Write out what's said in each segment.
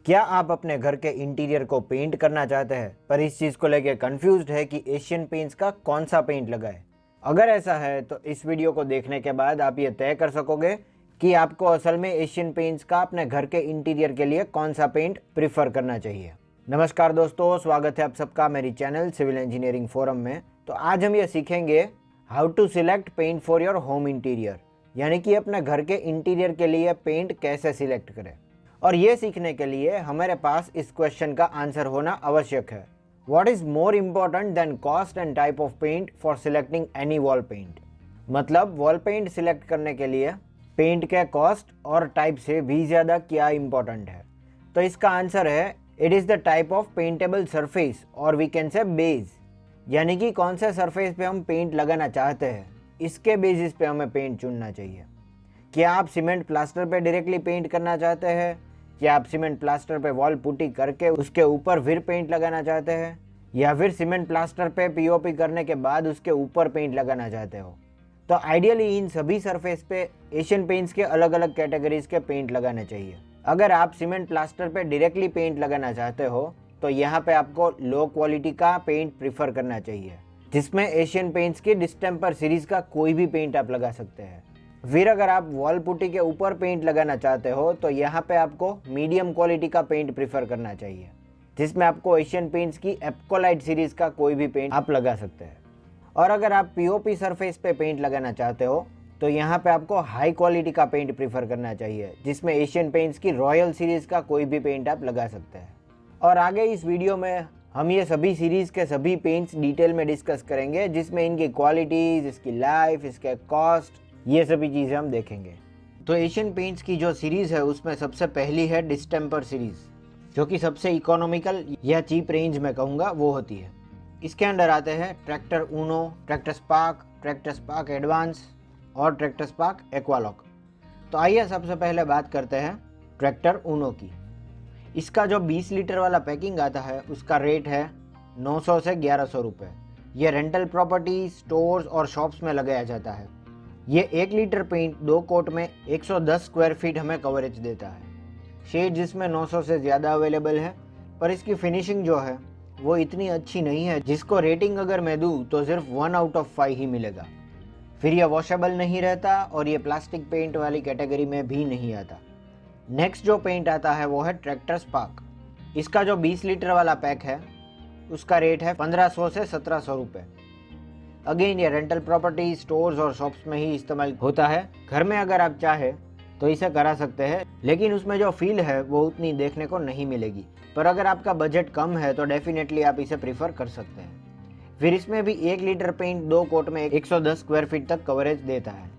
क्या आप अपने घर के इंटीरियर को पेंट करना चाहते हैं पर इस चीज़ को लेके कंफ्यूज्ड है कि एशियन पेंट्स का कौन सा पेंट लगाए? अगर ऐसा है तो इस वीडियो को देखने के बाद आप ये तय कर सकोगे कि आपको असल में एशियन पेंट्स का अपने घर के इंटीरियर के लिए कौन सा पेंट प्रीफर करना चाहिए। नमस्कार दोस्तों, स्वागत है आप सबका मेरी चैनल सिविल इंजीनियरिंग फोरम में। तो आज हम ये सीखेंगे how to select paint for your home interior, यानी कि अपने घर के इंटीरियर के लिए पेंट कैसे सिलेक्ट करें। और ये सीखने के लिए हमारे पास इस क्वेश्चन का आंसर होना आवश्यक है। What is more important than cost and type of paint for selecting any wall paint? मतलब वॉल पेंट सिलेक्ट करने के लिए पेंट के कॉस्ट और टाइप से भी ज़्यादा क्या इम्पोर्टेंट है? तो इसका आंसर है it is the type of paintable surface और वी कैन से बेस, यानी कि कौन से सरफेस पे हम पेंट लगाना चाहते हैं, इसके बेसिस पे हमें पेंट चुनना चाहिए। क्या आप सीमेंट प्लास्टर पे डायरेक्टली पेंट करना चाहते हैं? क्या आप सीमेंट प्लास्टर पे वॉल पुट्टी करके उसके ऊपर फिर पेंट लगाना चाहते हैं? या फिर सीमेंट प्लास्टर पे पीओपी करने के बाद उसके ऊपर पेंट लगाना चाहते हो? तो आइडियली इन सभी सरफेस पे एशियन पेंट्स के अलग अलग कैटेगरीज के पेंट लगाने चाहिए। अगर आप सीमेंट प्लास्टर पे डायरेक्टली पेंट लगाना चाहते हो तो यहाँ पे आपको लो क्वालिटी का पेंट प्रीफर करना चाहिए, जिसमें एशियन पेंट्स की डिस्टेम्पर सीरीज का कोई भी पेंट आप लगा सकते हैं। फिर अगर आप वॉल पुट्टी के ऊपर पेंट लगाना चाहते हो तो यहाँ पे आपको मीडियम क्वालिटी का पेंट प्रीफर करना चाहिए, जिसमें आपको एशियन पेंट्स की एप्कोलाइट सीरीज का कोई भी पेंट आप लगा सकते हैं। और अगर आप पीओपी सरफेस पे पेंट लगाना चाहते हो तो यहाँ पे आपको हाई क्वालिटी का पेंट प्रीफर करना चाहिए, जिसमें एशियन पेंट्स की रॉयल सीरीज का कोई भी पेंट आप लगा सकते हैं। और आगे इस वीडियो में हम ये सभी सीरीज के सभी पेंट्स डिटेल में डिस्कस करेंगे, जिसमें इनकी क्वालिटीज, इसकी लाइफ, इसके कॉस्ट, ये सभी चीज़ें हम देखेंगे। तो एशियन पेंट्स की जो सीरीज़ है उसमें सबसे पहली है डिस्टेम्पर सीरीज़, जो कि सबसे इकोनॉमिकल या चीप रेंज में कहूँगा वो होती है। इसके अंडर आते हैं tractor Uno, tractor spark advance और ट्रैक्टर स्पार्क एक्वालॉक। तो आइए सबसे पहले बात करते हैं ट्रैक्टर ऊनो की। इसका जो 20 लीटर वाला पैकिंग आता है उसका रेट है 900 से 1100 रुपये। ये रेंटल प्रॉपर्टी, स्टोर्स और शॉप्स में लगाया जाता है। ये 1 लीटर पेंट 2 कोट में 110 स्क्वायर फीट हमें कवरेज देता है। शेड जिसमें 900 से ज़्यादा अवेलेबल है, पर इसकी फिनिशिंग जो है वो इतनी अच्छी नहीं है, जिसको रेटिंग अगर मैं दूँ तो सिर्फ 1 आउट ऑफ 5 ही मिलेगा। फिर यह वॉशेबल नहीं रहता और ये प्लास्टिक पेंट वाली कैटेगरी में भी नहीं आता। नेक्स्ट जो पेंट आता है वो है ट्रैक्टर स्पार्क। इसका जो 20 लीटर वाला पैक है उसका रेट है 1500 से 1700 रुपये। अगेन ये रेंटल प्रॉपर्टी, स्टोर्स और शॉप्स में ही इस्तेमाल होता है। घर में अगर आप चाहे तो इसे करा सकते हैं, लेकिन उसमें जो फील है वो उतनी देखने को नहीं मिलेगी। पर अगर आपका बजट कम है तो डेफिनेटली आप इसे प्रीफर कर सकते हैं। फिर इसमें भी 1 लीटर पेंट 2 कोट में 110 स्क्वायर फीट तक कवरेज देता है।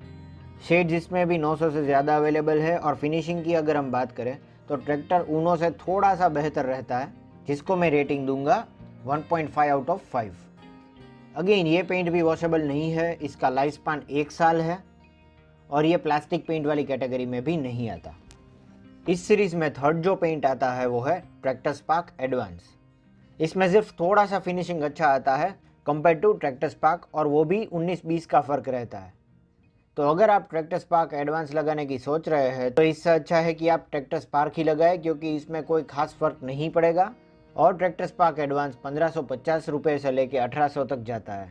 शेड जिसमें भी 900 से ज़्यादा अवेलेबल है। और फिनिशिंग की अगर हम बात करें तो ट्रैक्टर ऊनो से थोड़ा सा बेहतर रहता है, जिसको मैं रेटिंग दूंगा 1.5 आउट ऑफ 5। अगेन ये पेंट भी वॉशेबल नहीं है, इसका लाइफ स्पान 1 साल है और ये प्लास्टिक पेंट वाली कैटेगरी में भी नहीं आता। इस सीरीज में थर्ड जो पेंट आता है वो है ट्रैक्टर स्पार्क एडवांस। इसमें सिर्फ थोड़ा सा फिनिशिंग अच्छा आता है कंपेयर टू ट्रैक्टर स्पार्क, और वो भी 19-20 का फ़र्क रहता है। तो अगर आप ट्रैक्टर स्पार्क एडवांस लगाने की सोच रहे हैं तो इससे अच्छा है कि आप ट्रैक्टर स्पार्क ही लगाएं, क्योंकि इसमें कोई खास फ़र्क नहीं पड़ेगा। और ट्रैक्टर स्पार्क एडवांस 1550 रुपये से लेके 1800 तक जाता है।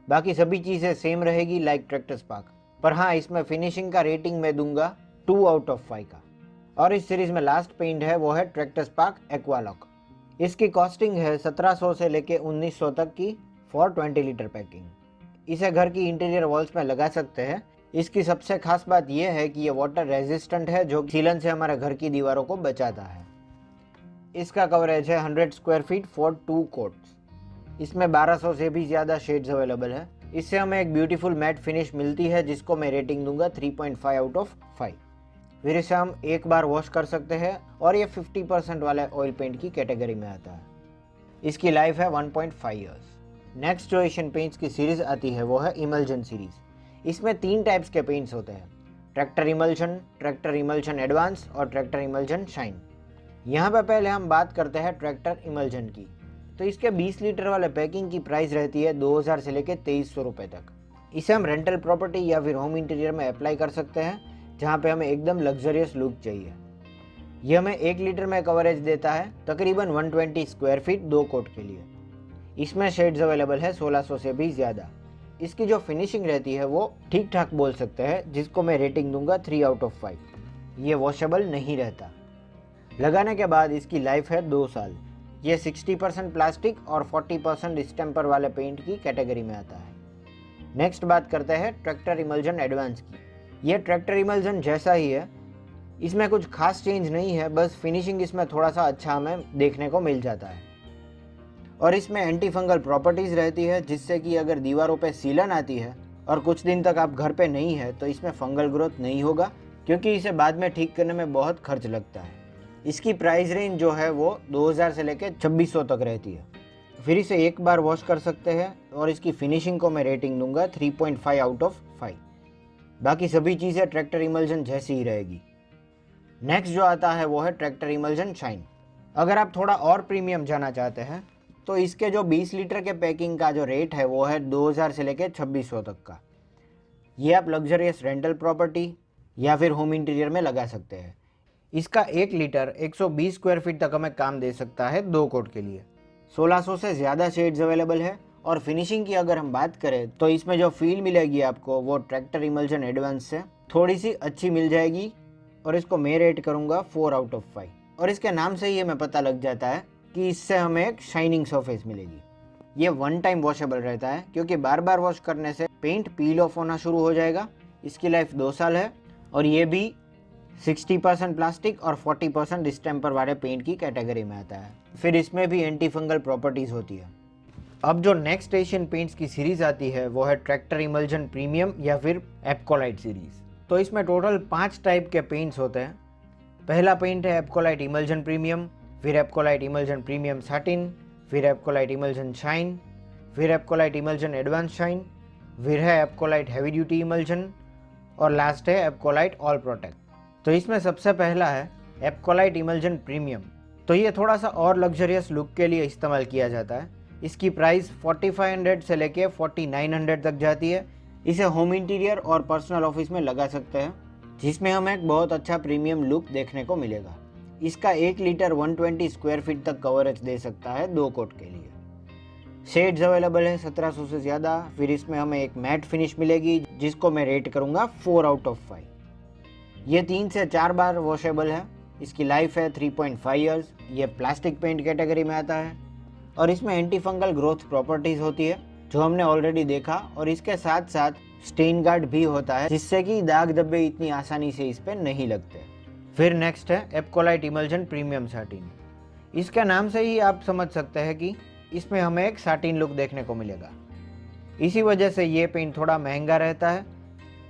बाकी सभी चीज़ें सेम रहेगी लाइक ट्रैक्टर स्पार्क, पर हाँ इसमें फिनिशिंग का रेटिंग मैं दूंगा 2 आउट ऑफ 5 का। और इस सीरीज़ में लास्ट पेंट है वो है ट्रैक्टर स्पार्क एक्वालॉक। इसकी कॉस्टिंग है 1700 से लेके 1900 तक की फॉर 20 लीटर पैकिंग। इसे घर की इंटीरियर वॉल्स में लगा सकते हैं। इसकी सबसे खास बात यह है कि ये वाटर रेजिस्टेंट है, जो सीलन से हमारे घर की दीवारों को बचाता है। इसका कवरेज है 100 स्क्वायर फीट फॉर 2 कोट्स। इसमें 1200 से भी ज़्यादा शेड्स अवेलेबल है। इससे हमें एक ब्यूटीफुल मैट फिनिश मिलती है, जिसको मैं रेटिंग दूंगा 3.5 आउट ऑफ 5। फिर इसे हम एक बार वॉश कर सकते हैं और ये 50% वाले ऑयल पेंट की कैटेगरी में आता है। इसकी लाइफ है 1.5 ईयर्स। नेक्स्ट जो एशियन पेंट्स की सीरीज़ आती है वो है इमल्जन सीरीज़। इसमें 3 टाइप्स के पेंट्स होते हैं, ट्रैक्टर इमल्शन एडवांस और ट्रैक्टर इमल्शन शाइन। यहाँ पर पहले हम बात करते हैं ट्रैक्टर इमल्जन की। तो इसके 20 लीटर वाले पैकिंग की प्राइस रहती है 2000 से लेकर 2300 रुपये तक। इसे हम रेंटल प्रॉपर्टी या फिर होम इंटीरियर में अप्लाई कर सकते हैं, जहाँ पे हमें एकदम लग्जरियस लुक चाहिए। ये हमें 1 लीटर में कवरेज देता है तकरीबन 120 स्क्वायर फीट 2 कोट के लिए। इसमें शेड्स अवेलेबल है 1600 से भी ज़्यादा। इसकी जो फिनिशिंग रहती है वो ठीक ठाक बोल सकते हैं, जिसको मैं रेटिंग दूंगा 3 आउट ऑफ 5। ये वॉशेबल नहीं रहता। लगाने के बाद इसकी लाइफ है 2 साल। ये 60% प्लास्टिक और 40% डिस्टेम्पर वाले पेंट की कैटेगरी में आता है। नेक्स्ट बात करते हैं ट्रैक्टर इमल्जन एडवांस की। ये ट्रैक्टर इमल्जन जैसा ही है, इसमें कुछ खास चेंज नहीं है, बस फिनिशिंग इसमें थोड़ा सा अच्छा हमें देखने को मिल जाता है। और इसमें एंटी फंगल प्रॉपर्टीज़ रहती है, जिससे कि अगर दीवारों पे सीलन आती है और कुछ दिन तक आप घर पे नहीं है तो इसमें फंगल ग्रोथ नहीं होगा, क्योंकि इसे बाद में ठीक करने में बहुत खर्च लगता है। इसकी प्राइस रेंज जो है वो 2000 से लेकर 2600 तक रहती है। फिर इसे एक बार वॉश कर सकते हैं और इसकी फिनिशिंग को मैं रेटिंग दूंगा 3.5 आउट ऑफ 5। बाकी सभी चीज़ें ट्रैक्टर इमल्जन जैसी ही रहेगी। नेक्स्ट जो आता है वो है ट्रैक्टर इमल्जन शाइन। अगर आप थोड़ा और प्रीमियम जाना चाहते हैं तो इसके जो 20 लीटर के पैकिंग का जो रेट है वो है 2000 से लेकर 2600 तक का। ये आप लग्जरियस रेंटल प्रॉपर्टी या फिर होम इंटीरियर में लगा सकते हैं। इसका 1 लीटर 120 स्क्वायर फीट तक हमें काम दे सकता है 2 कोट के लिए। 1600 से ज़्यादा शेड्स अवेलेबल है। और फिनिशिंग की अगर हम बात करें तो इसमें जो फील मिलेगी आपको वो ट्रैक्टर इमल्जन एडवांस से थोड़ी सी अच्छी मिल जाएगी, और इसको मैं रेट करूँगा 4 आउट ऑफ 5। और इसके नाम से ही हमें पता लग जाता है कि इससे हमें एक शाइनिंग सरफेस मिलेगी। ये 1 टाइम वॉशेबल रहता है, क्योंकि बार बार वॉश करने से पेंट पील ऑफ होना शुरू हो जाएगा। इसकी लाइफ 2 साल है और ये भी 60% प्लास्टिक और 40% डिस्टेम्पर वाले पेंट की कैटेगरी में आता है। फिर इसमें भी एंटी फंगल प्रॉपर्टीज़ होती है। अब जो नेक्स्ट एशियन पेंट्स की सीरीज़ आती है वो है ट्रैक्टर इमल्जन प्रीमियम या फिर एप्कोलाइट सीरीज़। तो इसमें टोटल 5 टाइप के पेंट्स होते हैं। पहला पेंट है एप्कोलाइट इमल्जन प्रीमियम, फिर एप्कोलाइट इमल्जन प्रीमियम सैटिन, फिर एप्कोलाइट इमल्जन शाइन, फिर एप्कोलाइट इमल्जन एडवांस शाइन, फिर है एप्कोलाइट हैवी ड्यूटी इमल्जन और लास्ट है एप्कोलाइट ऑल प्रोटेक्ट। तो इसमें सबसे पहला है एप्कोलाइट इमल्जन प्रीमियम। तो ये थोड़ा सा और लग्जरियस लुक के लिए इस्तेमाल किया जाता है। इसकी प्राइस 4500 से लेके 4900 तक जाती है। इसे होम इंटीरियर और पर्सनल ऑफिस में लगा सकते हैं, जिसमें हमें एक बहुत अच्छा प्रीमियम लुक देखने को मिलेगा। इसका 1 लीटर 120 स्क्वायर फीट तक कवरेज दे सकता है 2 कोट के लिए। शेड्स अवेलेबल है 1700 से ज़्यादा। फिर इसमें हमें एक मैट फिनिश मिलेगी, जिसको मैं रेट करूँगा 4 आउट ऑफ 5। ये 3 से 4 बार वॉशेबल है। इसकी लाइफ है 3.5 ईयर्स। ये प्लास्टिक पेंट कैटेगरी में आता है और इसमें एंटी फंगल ग्रोथ प्रॉपर्टीज़ होती है, जो हमने ऑलरेडी देखा। और इसके साथ साथ स्टेन गार्ड भी होता है, जिससे कि दाग धब्बे इतनी आसानी से इस पर नहीं लगते। फिर नेक्स्ट है एप्कोलाइट इमल्जन प्रीमियम सैटिन। इसके नाम से ही आप समझ सकते हैं कि इसमें हमें एक सैटिन लुक देखने को मिलेगा। इसी वजह से ये पेंट थोड़ा महंगा रहता है,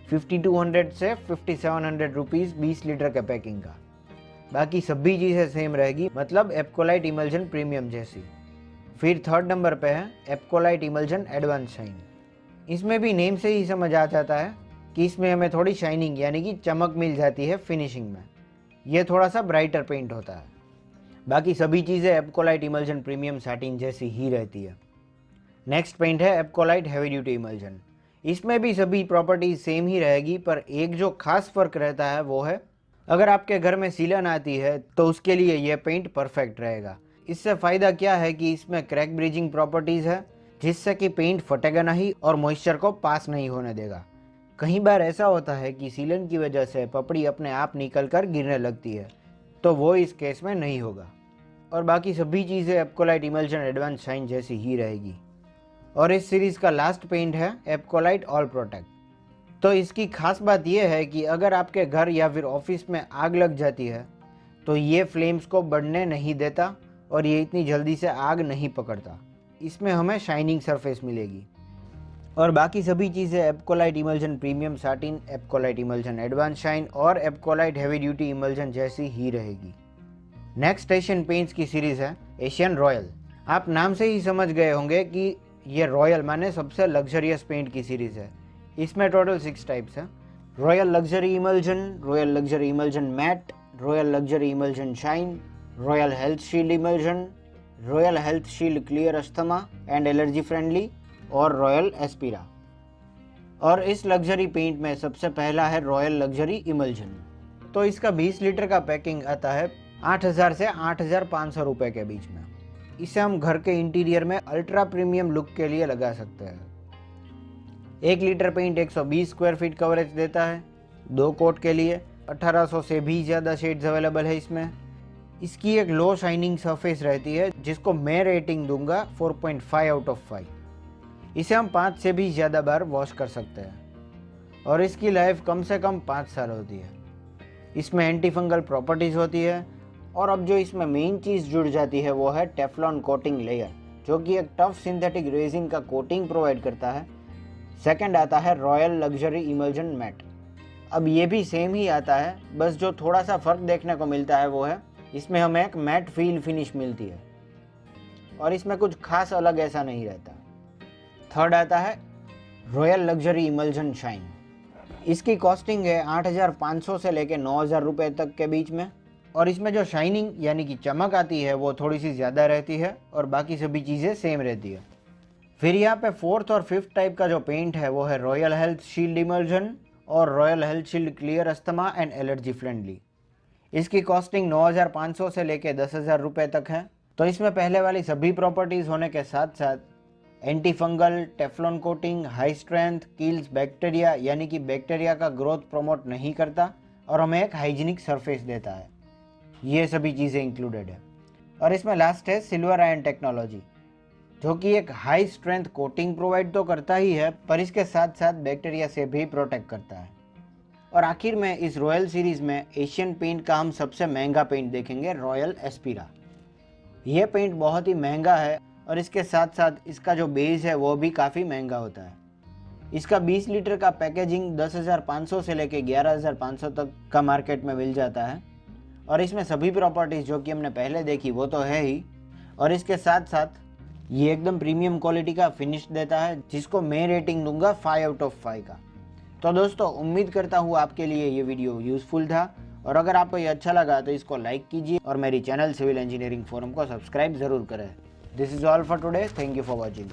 5200 से 5700 रुपीज़ 20 लीटर के पैकिंग का। बाकी सभी चीज़ें सेम रहेगी, मतलब एप्कोलाइट इमल्जन प्रीमियम जैसी। फिर थर्ड नंबर पे है एप्कोलाइट इमल्जन एडवांस शाइन। इसमें भी नेम से ही समझ आ जाता है कि इसमें हमें थोड़ी शाइनिंग यानी कि चमक मिल जाती है फिनिशिंग में। ये थोड़ा सा ब्राइटर पेंट होता है। बाकी सभी चीज़ें एप्कोलाइट इमल्जन प्रीमियम सैटिन जैसी ही रहती है। नेक्स्ट पेंट है एप्कोलाइट हैवी ड्यूटी इमल्जन। इसमें भी सभी प्रॉपर्टीज सेम ही रहेगी, पर एक जो खास फ़र्क रहता है वो है अगर आपके घर में सीलन आती है तो उसके लिए ये पेंट परफेक्ट रहेगा। इससे फ़ायदा क्या है कि इसमें क्रैक ब्रिजिंग प्रॉपर्टीज़ है, जिससे कि पेंट फटेगा नहीं और मॉइस्चर को पास नहीं होने देगा। कई बार ऐसा होता है कि सीलन की वजह से पपड़ी अपने आप निकल कर गिरने लगती है, तो वो इस केस में नहीं होगा। और बाकी सभी चीज़ें एप्कोलाइट इमल्जन एडवांस शाइन जैसी ही रहेगी। और इस सीरीज़ का लास्ट पेंट है एप्कोलाइट ऑल प्रोटेक्ट। तो इसकी खास बात यह है कि अगर आपके घर या फिर ऑफिस में आग लग जाती है तो ये फ्लेम्स को बढ़ने नहीं देता और ये इतनी जल्दी से आग नहीं पकड़ता। इसमें हमें शाइनिंग सरफेस मिलेगी। और बाकी सभी चीज़ें Apcolite emulsion premium satin, Apcolite emulsion advance shine और एप्कोलाइट हैवी ड्यूटी इमल्जन जैसी ही रहेगी। नेक्स्ट एशियन पेंट्स की सीरीज़ है एशियन रॉयल। आप नाम से ही समझ गए होंगे कि ये रॉयल माने सबसे लग्जरियस पेंट की सीरीज़ है। इसमें टोटल 6 टाइप्स हैं। Royale luxury emulsion, Royale luxury emulsion matt, Royale luxury emulsion shine, Royale Health Shield emulsion, Royale Health Shield clear asthma and allergy friendly और रॉयल एस्पिरा। और इस luxury paint में सबसे पहला है रॉयल लग्जरी इमल्जन। तो इसका 20 लीटर का पैकिंग आता है 8,000 से 8,500 रुपये के बीच में। इसे हम घर के इंटीरियर में अल्ट्रा प्रीमियम लुक के लिए लगा सकते हैं। 1 litre paint 120 square feet coverage देता है। 2 कोट के लिए 1800 से भी ज़्यादा शेड्स अवेलेबल है इसमें। इसकी एक लो शाइनिंग सरफेस रहती है जिसको मैं रेटिंग दूंगा 4.5 आउट ऑफ 5। इसे हम 5 से भी ज़्यादा बार वॉश कर सकते हैं और इसकी लाइफ कम से कम 5 साल होती है। इसमें एंटी फंगल प्रॉपर्टीज़ होती है। और अब जो इसमें मेन चीज़ जुड़ जाती है वो है टेफ्लॉन कोटिंग लेयर, जो कि एक टफ सिंथेटिक रेजिन का कोटिंग प्रोवाइड करता है। सेकंड आता है रॉयल लग्जरी इमल्जन मैट। अब ये भी सेम ही आता है, बस जो थोड़ा सा फ़र्क देखने को मिलता है वो है इसमें हमें एक मैट फील फिनिश मिलती है और इसमें कुछ खास अलग ऐसा नहीं रहता। थर्ड आता है रॉयल लग्जरी इमल्जन शाइन। इसकी कॉस्टिंग है 8,500 से लेके 9,000 रुपये तक के बीच में और इसमें जो शाइनिंग यानी कि चमक आती है वो थोड़ी सी ज़्यादा रहती है और बाकी सभी चीज़ें सेम रहती है। फिर यहाँ पे 4th और 5th टाइप का जो पेंट है वो है रॉयल हेल्थ शील्ड इमल्जन और royal Health Shield clear asthma and allergy friendly. इसकी कॉस्टिंग 9,500 से लेके 10,000 रुपये तक है। तो इसमें पहले वाली सभी प्रॉपर्टीज़ होने के साथ साथ anti fungal, Teflon coating, high strength, kills bacteria यानी कि बैक्टीरिया का ग्रोथ प्रमोट नहीं करता और हमें एक हाइजीनिक सरफेस देता है। ये सभी चीज़ें इंक्लूडेड है। और इसमें लास्ट है सिल्वर आयन टेक्नोलॉजी, जो कि एक हाई स्ट्रेंथ कोटिंग प्रोवाइड तो करता ही है पर इसके साथ साथ बैक्टीरिया से भी प्रोटेक्ट करता है। और आखिर में इस रॉयल सीरीज़ में एशियन पेंट का हम सबसे महंगा पेंट देखेंगे, रॉयल एस्पीरा। यह पेंट बहुत ही महंगा है और इसके साथ साथ इसका जो बेस है वो भी काफ़ी महंगा होता है। इसका 20 लीटर का पैकेजिंग 10,500 से लेके 11,500 तक का मार्केट में मिल जाता है और इसमें सभी प्रॉपर्टीज़ जो कि हमने पहले देखी वो तो है ही, और इसके साथ साथ ये एकदम प्रीमियम क्वालिटी का फिनिश देता है जिसको मैं रेटिंग दूंगा 5 आउट ऑफ 5 का। तो दोस्तों उम्मीद करता हूँ आपके लिए ये वीडियो यूज़फुल था और अगर आपको ये अच्छा लगा तो इसको लाइक कीजिए और मेरी चैनल सिविल इंजीनियरिंग फोरम को सब्सक्राइब ज़रूर करें। This is all for today. Thank you for watching.